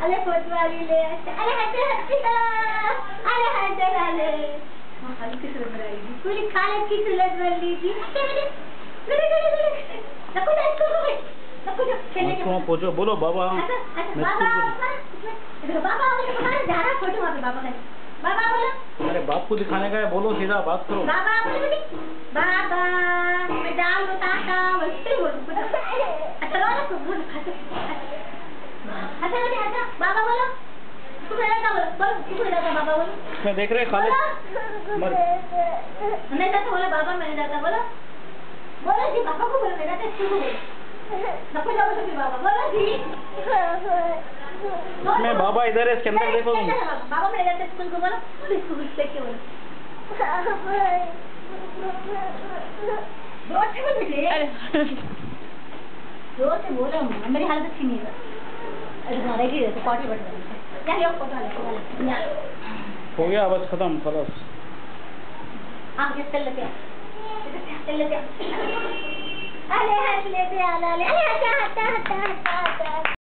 अरे कोतवाली ले अरे हटे हटे अरे हटे ले खाली किस रंग रहेगी पूरी खाले किस रंग वाली थी नको खेलने को पूछो बोलो बाबा बाबा जा रहा फोटो वहाँ पे बाबा का बाबा बोलो अरे बाप को दिखाने का है बोलो सीधा बात करो बाबा बोलो बाबा मैं डाल दो टाटा वैसे बोलो अच्छा लो ना बोलो अच्छा बाबा बोलो तू मेरा क्या बोलो बोलो तू मेरा क्या बाबा बोलो मैं देख रहे खाली मैं जाता बोला बाबा मैं जाता बोलो बोलो जी बाबा को बोलो मेरा तो बोलो नको जाओ तो फिर बाबा बोलो जी मैं बाबा इधर है इसके अंदर देखो बाबा मेरे जाते स्कूल को बोलो स्कूल से क्यों बोलो जोर से बोल बेटे जोर से बोलो मेरी हालत अच्छी नहीं है अरे मारे की तो पार्टी बट क्या ये फोटो वाले हो गया बस खत्म खलास आगे चल लेते अरे हंस लेते आला ले अरे